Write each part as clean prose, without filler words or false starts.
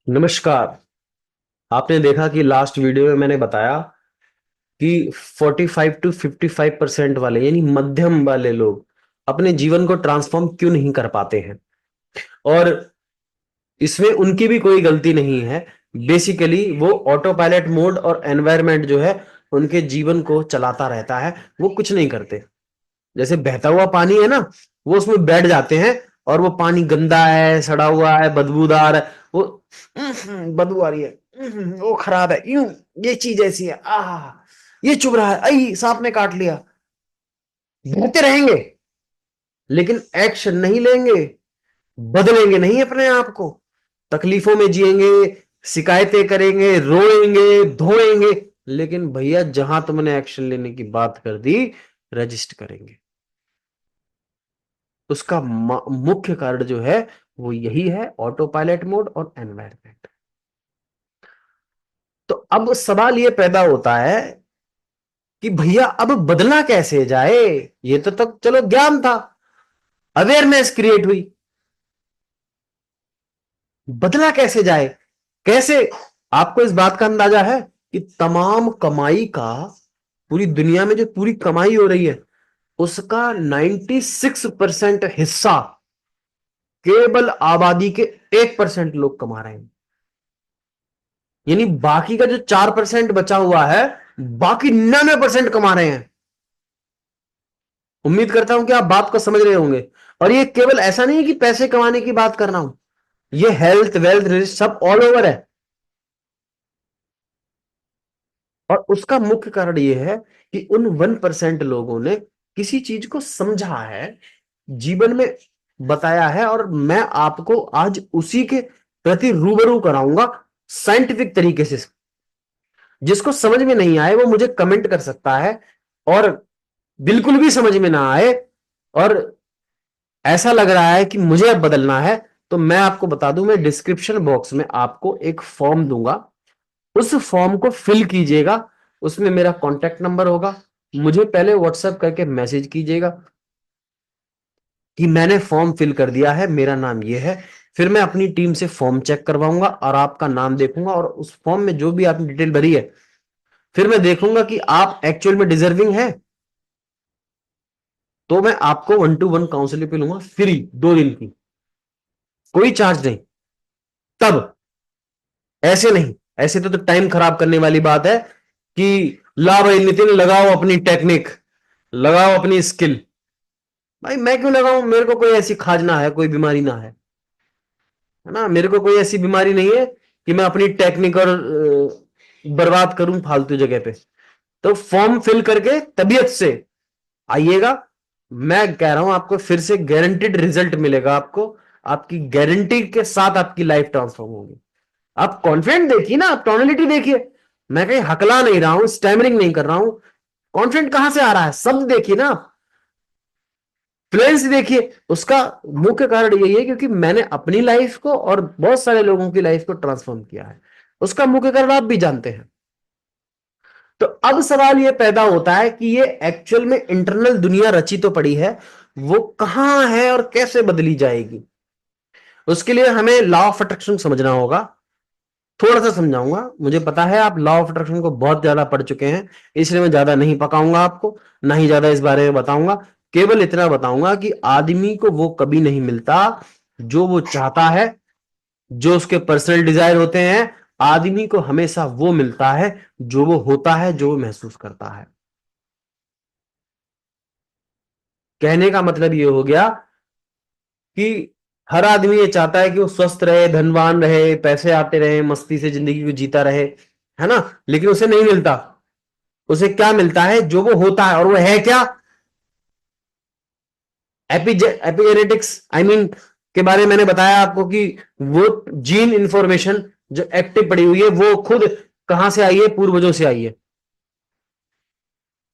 नमस्कार। आपने देखा कि लास्ट वीडियो में मैंने बताया कि 45 to 55% वाले यानी मध्यम वाले लोग अपने जीवन को ट्रांसफॉर्म क्यों नहीं कर पाते हैं। और इसमें उनकी भी कोई गलती नहीं है। बेसिकली वो ऑटो पायलट मोड और एनवायरनमेंट जो है उनके जीवन को चलाता रहता है, वो कुछ नहीं करते। जैसे बहता हुआ पानी है ना, वो उसमें बैठ जाते हैं और वो पानी गंदा है, सड़ा हुआ है, बदबूदार है, वो बदबू आ रही है, वो खराब है, यूं ये चीज ऐसी है, आह ये चुभ रहा है, आई सांप ने काट लिया। बहते रहेंगे लेकिन एक्शन नहीं लेंगे, बदलेंगे नहीं अपने आप को, तकलीफों में जिएंगे, शिकायतें करेंगे, रोएंगे, धोएंगे, लेकिन भैया जहां तुमने एक्शन लेने की बात कर दी, रजिस्ट करेंगे। उसका मुख्य कारण जो है वो यही है, ऑटो पायलट मोड और एनवायरनमेंट। तो अब सवाल ये पैदा होता है कि भैया अब बदला कैसे जाए। ये तो तक चलो ज्ञान था, अवेयरनेस क्रिएट हुई, बदला कैसे जाए, कैसे। आपको इस बात का अंदाजा है कि तमाम कमाई का, पूरी दुनिया में जो पूरी कमाई हो रही है उसका 96% हिस्सा केवल आबादी के 1% लोग कमा रहे हैं। यानी बाकी का जो 4% बचा हुआ है, बाकी 99% कमा रहे हैं। उम्मीद करता हूं कि आप बात को समझ रहे होंगे। और ये केवल ऐसा नहीं है कि पैसे कमाने की बात कर रहा हूं, ये हेल्थ वेल्थ सब ऑल ओवर है। और उसका मुख्य कारण यह है कि उन 1% लोगों ने किसी चीज को समझा है, जीवन में बताया है, और मैं आपको आज उसी के प्रति रूबरू कराऊंगा साइंटिफिक तरीके से। जिसको समझ में नहीं आए वो मुझे कमेंट कर सकता है, और बिल्कुल भी समझ में ना आए और ऐसा लग रहा है कि मुझे अब बदलना है, तो मैं आपको बता दूं, मैं डिस्क्रिप्शन बॉक्स में आपको एक फॉर्म दूंगा, उस फॉर्म को फिल कीजिएगा। उसमें मेरा कॉन्टेक्ट नंबर होगा, मुझे पहले व्हाट्सएप करके मैसेज कीजिएगा कि मैंने फॉर्म फिल कर दिया है, मेरा नाम ये है। फिर मैं अपनी टीम से फॉर्म चेक करवाऊंगा और आपका नाम देखूंगा, और उस फॉर्म में जो भी आपने डिटेल भरी है, फिर मैं देखूंगा कि आप एक्चुअल में डिजर्विंग है, तो मैं आपको 1-to-1 काउंसलिंग पे लूंगा, फ्री 2 दिन की, कोई चार्ज नहीं। तब ऐसे नहीं, ऐसे तो टाइम खराब करने वाली बात है कि ला भाई नितिन लगाओ अपनी टेक्निक, लगाओ अपनी स्किल। भाई मैं क्यों लगाऊं, मेरे को कोई ऐसी खाज ना है, कोई बीमारी ना है ना, मेरे को कोई ऐसी बीमारी नहीं है कि मैं अपनी टेक्निक और बर्बाद करूं फालतू जगह पे। तो फॉर्म फिल करके तबीयत से आइएगा। मैं कह रहा हूं आपको फिर से गारंटेड रिजल्ट मिलेगा आपको, आपकी गारंटी के साथ आपकी लाइफ ट्रांसफॉर्म होगी। आप कॉन्फिडेंट देखिए ना, आप टोनलिटी देखिए, मैं कहीं हकला नहीं रहा हूं, स्टैमरिंग नहीं कर रहा हूं। कॉन्फिडेंट कहां से आ रहा है, शब्द देखिए ना आप, फ्लुएंसी देखिए। उसका मुख्य कारण यही है क्योंकि मैंने अपनी लाइफ को और बहुत सारे लोगों की लाइफ को ट्रांसफॉर्म किया है। उसका मुख्य कारण आप भी जानते हैं। तो अब सवाल यह पैदा होता है कि ये एक्चुअल में इंटरनल दुनिया रची तो पड़ी है, वो कहां है और कैसे बदली जाएगी। उसके लिए हमें लॉ ऑफ अट्रैक्शन समझना होगा। थोड़ा सा समझाऊंगा, मुझे पता है आप लॉ ऑफ अट्रैक्शन को बहुत ज्यादा पढ़ चुके हैं, इसलिए मैं ज्यादा नहीं पकाऊंगा आपको, ना ही ज्यादा इस बारे में बताऊंगा। केवल इतना बताऊंगा कि आदमी को वो कभी नहीं मिलता जो वो चाहता है, जो उसके पर्सनल डिजायर होते हैं। आदमी को हमेशा वो मिलता है जो वो होता है, जो वो महसूस करता है। कहने का मतलब ये हो गया कि हर आदमी ये चाहता है कि वो स्वस्थ रहे, धनवान रहे, पैसे आते रहे, मस्ती से जिंदगी को जीता रहे, है ना। लेकिन उसे नहीं मिलता। उसे क्या मिलता है, जो वो होता है, और वो है क्या, एपिजेनेटिक्स आई मीन के बारे में मैंने बताया आपको कि वो जीन इंफॉर्मेशन जो एक्टिव पड़ी हुई है वो खुद कहां से आई है, पूर्वजों से आई है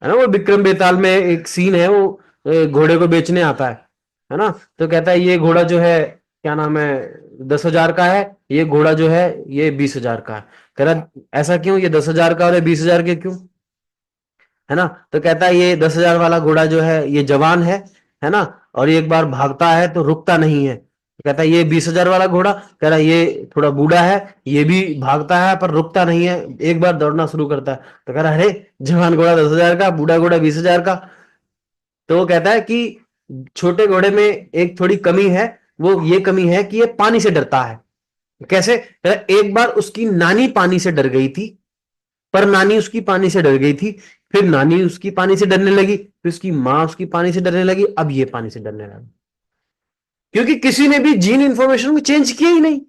ना। वो विक्रम बेताल में एक सीन है, वो घोड़े को बेचने आता है ना। तो कहता है ये घोड़ा जो है, क्या नाम है, 10,000 का है, ये घोड़ा जो है ये 20,000 का है। कह रहा ऐसा क्यों, ये 10,000 का और ये 20,000 के क्यों, है ना। तो कहता है ये 10,000 वाला घोड़ा जो है ये जवान है ना, और ये एक बार भागता है तो रुकता नहीं है, कहता है ये 20,000 वाला घोड़ा, कह रहा है ये थोड़ा बूढ़ा है, ये भी भागता है पर रुकता नहीं है, एक बार दौड़ना शुरू करता है। तो कह रहा है अरे जवान घोड़ा 10,000 का, बूढ़ा घोड़ा 20,000 का। तो वो कहता है कि छोटे घोड़े में एक थोड़ी कमी है, वो ये कमी है कि ये पानी से डरता है। कैसे? एक बार उसकी नानी पानी से डर गई थी, पर नानी उसकी पानी से डर गई थी, फिर नानी उसकी पानी से डरने लगी, फिर उसकी मां उसकी पानी से डरने लगी, अब ये पानी से डरने लगा, क्योंकि किसी ने भी जीन इंफॉर्मेशन को चेंज किया ही नहीं,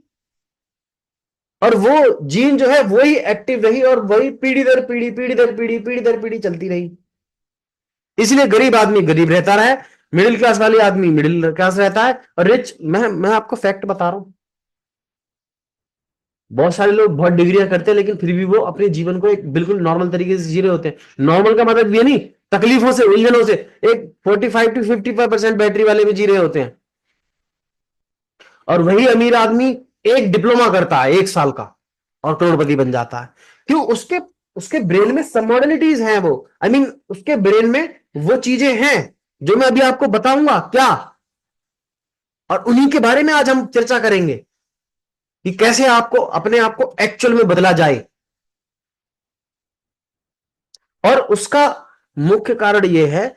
और वो जीन जो है वही एक्टिव रही और वही पीढ़ी दर पीढ़ी, पीढ़ी दर पीढ़ी, पीढ़ी दर पीढ़ी चलती रही। इसलिए गरीब आदमी गरीब रहता रहा है, मिडिल क्लास वाले आदमी मिडिल क्लास रहता है, और रिच, मैं आपको फैक्ट बता रहा हूं, बहुत सारे लोग बहुत डिग्रियां करते हैं लेकिन फिर भी वो अपने जीवन को एक बिल्कुल नॉर्मल तरीके से जी रहे होते हैं। नॉर्मल का मतलब ये नहीं तकलीफों से, उलझनों से, एक 45 to 55% बैटरी वाले में जी रहे होते हैं। और वही अमीर आदमी एक डिप्लोमा करता है 1 साल का और करोड़पति बन जाता है। क्यों? उसके उसके ब्रेन में सब मॉडलिटीज हैं, वो आई मीन उसके ब्रेन में वो चीजें हैं जो मैं अभी आपको बताऊंगा क्या, और उन्हीं के बारे में आज हम चर्चा करेंगे कि कैसे आपको अपने आप को एक्चुअल में बदला जाए। और उसका मुख्य कारण यह है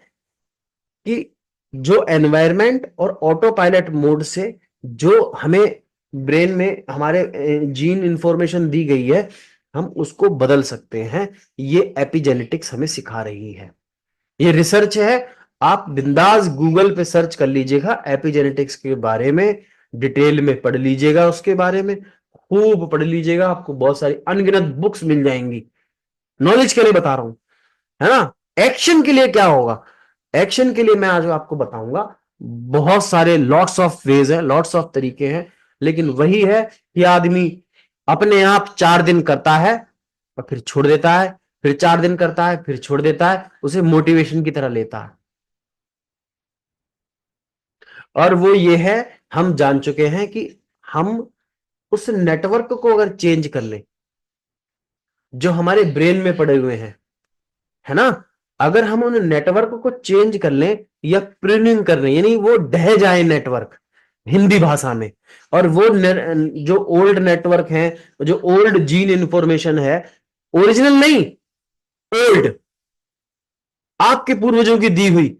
कि जो एनवायरमेंट और ऑटो पायलट मोड से जो हमें ब्रेन में हमारे जीन इंफॉर्मेशन दी गई है, हम उसको बदल सकते हैं। ये एपिजेनेटिक्स हमें सिखा रही है, ये रिसर्च है। आप बिंदास गूगल पे सर्च कर लीजिएगा एपिजेनेटिक्स के बारे में, डिटेल में पढ़ लीजिएगा, उसके बारे में खूब पढ़ लीजिएगा, आपको बहुत सारी अनगिनत बुक्स मिल जाएंगी। नॉलेज के लिए बता रहा हूं, है ना। एक्शन के लिए क्या होगा? एक्शन के लिए मैं आज आपको बताऊंगा, बहुत सारे लॉट्स ऑफ वेज है, लॉट्स ऑफ तरीके हैं, लेकिन वही है कि आदमी अपने आप 4 दिन करता है और फिर छोड़ देता है, फिर 4 दिन करता है फिर छोड़ देता है, उसे मोटिवेशन की तरह लेता है। और वो ये है, हम जान चुके हैं कि हम उस नेटवर्क को अगर चेंज कर लें जो हमारे ब्रेन में पड़े हुए हैं, है ना, अगर हम उन नेटवर्क को चेंज कर लें या प्रूनिंग कर लें, यानी वो ढह जाए नेटवर्क हिंदी भाषा में, और वो जो ओल्ड नेटवर्क है, जो ओल्ड जीन इंफॉर्मेशन है, ओरिजिनल नहीं, ओल्ड, आपके पूर्वजों की दी हुई,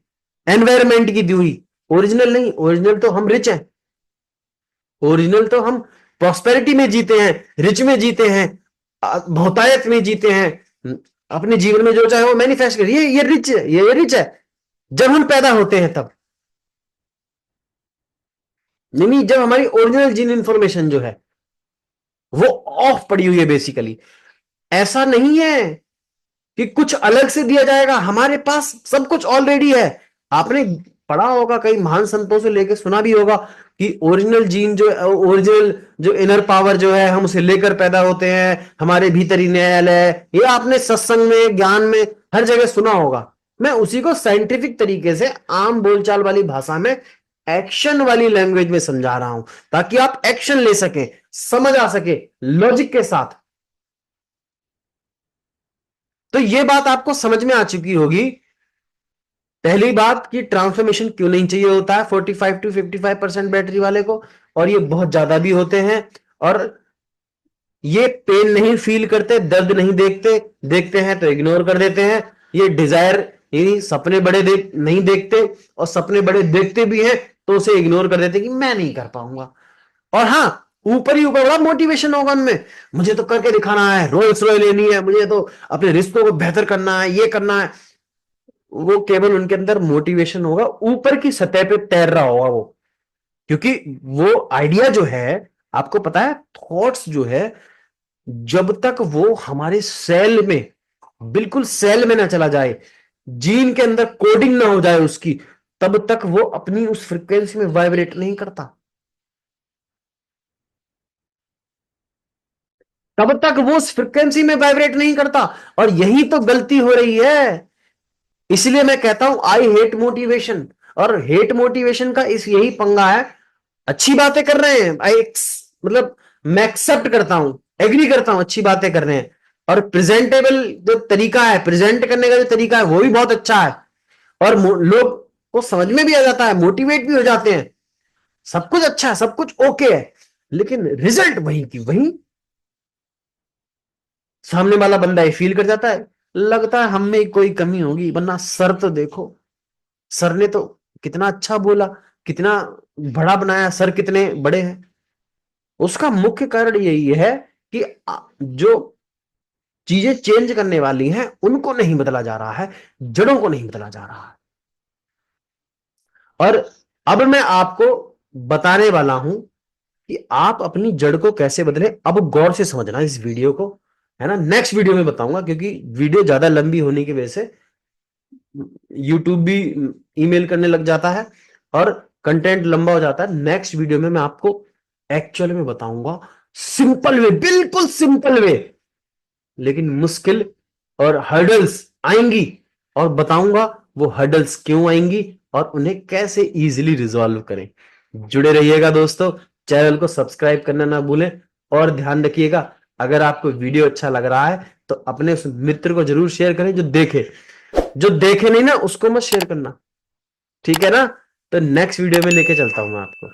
एनवायरमेंट की दी हुई, ओरिजिनल नहीं, ओरिजिनल तो हम रिच हैं, ओरिजिनल तो हम प्रॉस्पेरिटी में जीते हैं, रिच में जीते हैं, बहुतायत में जीते हैं, अपने जीवन में जो चाहे वो मैनिफेस्ट करिए, ये रिच है, ये रिच है जब हम पैदा होते हैं तब, नहीं जब हमारी ओरिजिनल जीन इंफॉर्मेशन जो है वो ऑफ पड़ी हुई है बेसिकली। ऐसा नहीं है कि कुछ अलग से दिया जाएगा, हमारे पास सब कुछ ऑलरेडी है। आपने पढ़ा होगा, कई महान संतों से लेकर सुना भी होगा कि ओरिजिनल जीन जो, ओरिजिनल जो इनर पावर जो है, हम उसे लेकर पैदा होते हैं, हमारे भीतर ही न्यायालय है। ये आपने सत्संग में, ज्ञान में, हर जगह सुना होगा। मैं उसी को साइंटिफिक तरीके से आम बोलचाल वाली भाषा में, एक्शन वाली लैंग्वेज में समझा रहा हूं, ताकि आप एक्शन ले सकें, समझ आ सके लॉजिक के साथ। तो ये बात आपको समझ में आ चुकी होगी। पहली बात कि ट्रांसफॉर्मेशन क्यों नहीं चाहिए होता है 45 to 55% बैटरी वाले को, और ये बहुत ज्यादा भी होते हैं, और ये पेन नहीं फील करते, दर्द नहीं देखते, देखते हैं तो इग्नोर कर देते हैं। ये डिजायर, यानी सपने बड़े नहीं देखते, और सपने बड़े देखते भी हैं तो उसे इग्नोर कर देते कि मैं नहीं कर पाऊंगा। और हाँ, ऊपर ही ऊपर बड़ा मोटिवेशन होगा उनमें, मुझे तो करके दिखाना है, रोल्स रॉय लेनी है, मुझे तो अपने रिश्तों को बेहतर करना है, ये करना है। वो केवल उनके अंदर मोटिवेशन होगा, ऊपर की सतह पे तैर रहा होगा वो, क्योंकि वो आइडिया जो है, आपको पता है थॉट्स जो है, जब तक वो हमारे सेल में, बिल्कुल सेल में ना चला जाए, जीन के अंदर कोडिंग ना हो जाए उसकी, तब तक वो अपनी उस फ्रीक्वेंसी में वाइब्रेट नहीं करता, तब तक वो उस फ्रीक्वेंसी में वाइब्रेट नहीं करता। और यही तो गलती हो रही है। इसलिए मैं कहता हूं आई हेट मोटिवेशन, और हेट मोटिवेशन का इस यही पंगा है। अच्छी बातें कर रहे हैं, मतलब मैं एक्सेप्ट करता हूं, एग्री करता हूं, अच्छी बातें कर रहे हैं, और प्रेजेंटेबल जो तरीका है, प्रेजेंट करने का जो तरीका है वो भी बहुत अच्छा है, और लोग को समझ में भी आ जाता है, मोटिवेट भी हो जाते हैं। सब कुछ अच्छा है, सब कुछ ओके है, लेकिन रिजल्ट वही की वही। सामने वाला बंदा ये फील कर जाता है, लगता है हम में कोई कमी होगी, वरना सर तो देखो, सर ने तो कितना अच्छा बोला, कितना बड़ा बनाया, सर कितने बड़े हैं। उसका मुख्य कारण यही है कि जो चीजें चेंज करने वाली हैं उनको नहीं बदला जा रहा है, जड़ों को नहीं बदला जा रहा है। और अब मैं आपको बताने वाला हूं कि आप अपनी जड़ को कैसे बदलें। अब गौर से समझना इस वीडियो को, है ना। नेक्स्ट वीडियो में बताऊंगा, क्योंकि वीडियो ज्यादा लंबी होने की वजह से यूट्यूब भी ईमेल करने लग जाता है और कंटेंट लंबा हो जाता है। नेक्स्ट वीडियो में मैं आपको एक्चुअल में बताऊंगा, सिंपल वे, बिल्कुल सिंपल वे, लेकिन मुश्किल और हर्डल्स आएंगी, और बताऊंगा वो हर्डल्स क्यों आएंगी और उन्हें कैसे इजीली रिजॉल्व करें। जुड़े रहिएगा दोस्तों, चैनल को सब्सक्राइब करना ना भूलें। और ध्यान रखिएगा, अगर आपको वीडियो अच्छा लग रहा है तो अपने उस मित्र को जरूर शेयर करें जो देखे, जो देखे नहीं ना उसको मत शेयर करना, ठीक है ना। तो नेक्स्ट वीडियो में लेके चलता हूं मैं आपको।